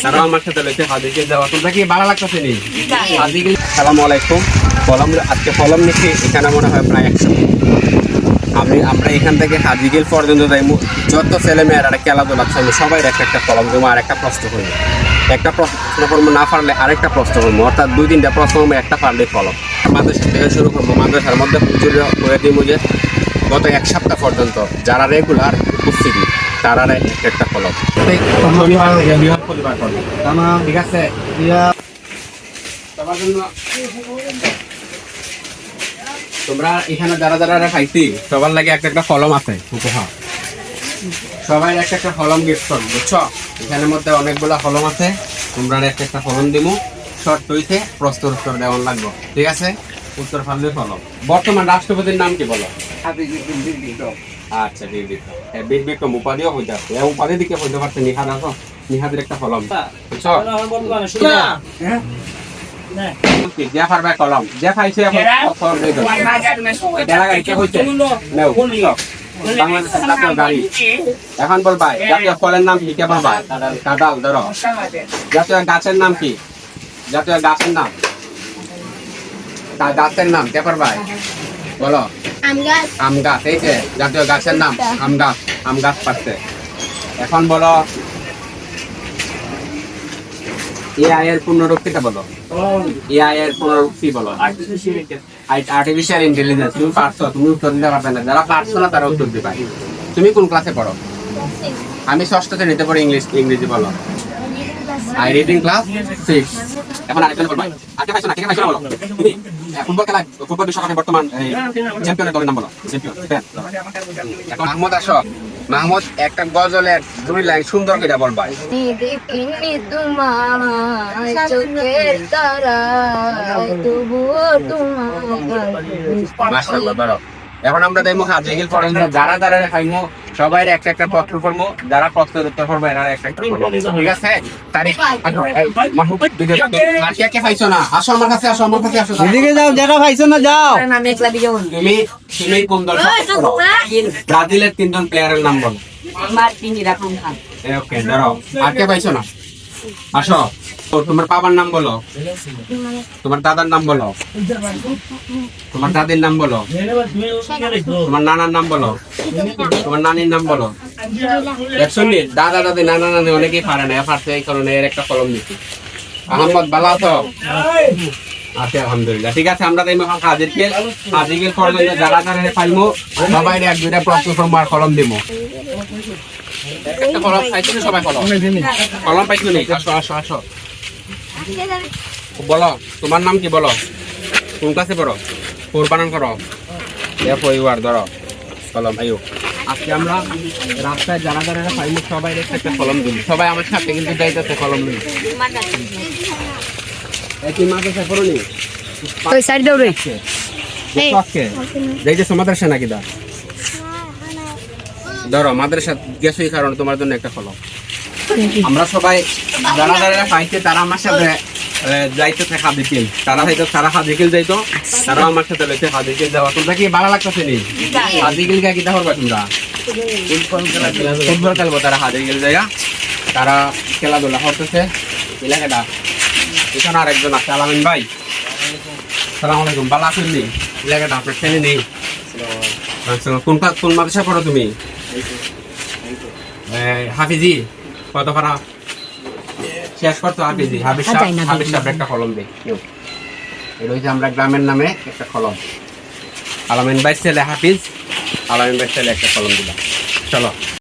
তারা আমার সাথে রয়েছে হাজিকে যাওয়া। তোমরা কি ভালো লাগতেছে নি? আসসালামু আলাইকুম। কলম আজকে কলম নিচ্ছি এখানে মনে হয় প্রায় 100। আমরা এখান থেকে হাজিগিল পর্যন্ত যাই। যত ছেলে মেয়েরা খেলাধুলা চলবে সবাই একটা কলম দেবো আর একটা প্রশ্ন করবো। একটা প্রশ্ন করবো না পারলে আরেকটা প্রশ্ন করবো, অর্থাৎ 2-3টা প্রশ্ন করবো, একটা পারলে কলম। মাদ্রাসা থেকে শুরু করবো। মাদ্রাসার মধ্যে করে দিব যে গত 1 সপ্তাহ পর্যন্ত যারা রেগুলার উপস্থিতি তারা একটা কলম। ঠিক আছে, তোমরা এখানে যারা যারা খাইছি সবার লাগে একটা কলম আছে উপহার। সবাই একটা কলম গিফট করবো, বুঝছো? এখানের মধ্যে অনেকগুলা কলম আছে, তোমরা একটা কলম দিব। শর্ট হইতে প্রশ্ন উত্তর দেওয়ার লাগবে, ঠিক আছে? উত্তর ফাললে কলম। বর্তমান রাষ্ট্রপতির নাম কি বলো? আচ্ছা, বীর বিক্রম উপাধিও হয়ে যাচ্ছে। উপাধি দিকে হইতে পারছে নিহাদ। আসো, নিহাদের একটা কলম, বুঝছো? যে পারবে কলম, যে খাইছে এখন বলবা জাতীয় ফলের নাম কি? কে বলবা? কাঁঠাল। ধরো, জাতীয় গাছের নাম কি? জাতীয় গাছের নাম, গাছের নাম কে পারবা? বলো। আম গাছ। এই যে জাতীয় গাছের নাম আম গাছ। আম গাছ পাচ্ছে। এখন বলো এআই এর পুনরুক্তিটা বলো। এআই এর পুনরুক্তি বলো। Artificial intelligence. তুমি পারছো, তুমি উত্তর দিতে পারবে না। যারা পারছো না তারা উত্তর দিবে। তুমি কোন ক্লাসে পড়ো? আমি 6ষ্ঠ শ্রেণীতে পড়ি। ইংরেজি বলো। I reading class 6। এখন আরেকজন বলবা আজকে পাইছো না, কে পাইছো বলো। ফুটবল খেলা, ফুটবল বিশ্বকাপে বর্তমান চ্যাম্পিয়নের দলের নাম বলো। চ্যাম্পিয়ন। এখন মাহমুদ আসো। মাহমুদ একটা গজলের 2 লাইন সুন্দর করে বলবা। দেখিনি তোমায় চোখের তারায়, তবুও তোমায়। মাশাআল্লাহ। বলো। এখন আমরা দেখবো হাজিগিল পর্যন্ত যারা যারা খাইমো সবাই একটা প্রশ্ন করবো। যারা প্রশ্নের উত্তর করবো এরা একটা করবো, ঠিক আছে? তারিখ কে পাইছো না? আসো আমার কাছে, আসো আমার কাছে, আসো। এদিকে যাও, যারা পাইছো না যাও। তুমি কোন দল? ব্রাজিলের 3 জন প্লেয়ারের নাম বলো। ওকে, ধরো। আর কে পাইছো না? আসো। তোমার বাবার নাম বলো, তোমার দাদার নাম বলো, তোমার দাদির নাম বলো, তোমার নানার নাম বলো, তোমার নানির নাম বলো। শুনলি, দাদা দাদি নানা নানি অনেকেই পারে না, পারছে এই কারণে এর একটা কলম দিচ্ছি। আহমদ ভালো আছো? আচ্ছা, আলহামদুলিল্লাহ। ঠিক আছে, আমরা হাজিগিল পর্যন্ত যারা যারা পাইমো সবাই 1-2টা প্রশ্ন করবো আর কলম দিব। একটা কলম পাইছো না? সবাই কলম পাইছো নি? আসো আসো আসো। বলো, তোমার নাম কি বলো? কোন ক্লাসে পড়ো? বানান করো। পরিবার ধরো কলম। আইও, আজকে আমরা রাস্তায় যারা যারা পাইমো সবাই একটা কলম দিই। সবাই আমার সাথে কিন্তু যাইতেছে কলম নিয়ে। তুই মাদ্রাসা পড়নি? ওই সাইড দৌড়ে যাইতেছো মাদ্রাসা নাকি? ধরো মাদ্রাসা গেছো এই কারণে তোমার জন্য একটা কলম। আমরা সবাই যারা যারা পাইছে তারা আমার সাথে যাইতেছে হাজিগিল। তারা হাজিগিল যাইতো, তারা আমার সাথে লইছে হাজিগিল যাওয়া। তোমরা কি ভালো লাগতেছে নি? হাজিগিল কে কিতা করবা তোমরা? ফুটবল খেলবো। তারা হাজিগিল যাইয়া তারা খেলাধুলা করতেছে এলাকাটা। এখানে আরেকজন আছে, আলামিন ভাই। সালাম আলাইকুম। ভালো আছেন নি? এলাকাটা আপনার ছেলে নেই? কোন মাদ্রাসা পড়ো তুমি? হাফিজি। কত পারা শেষ করতো? হাফিজি। হাফিজ সাহেব একটা কলম দেয়। এটা হচ্ছে আমরা গ্রামের নামে একটা কলম। আলামিন ভাই ছেলে হাফিজ, আলামিন ভাই ছেলে একটা কলম দিলাম। চলো।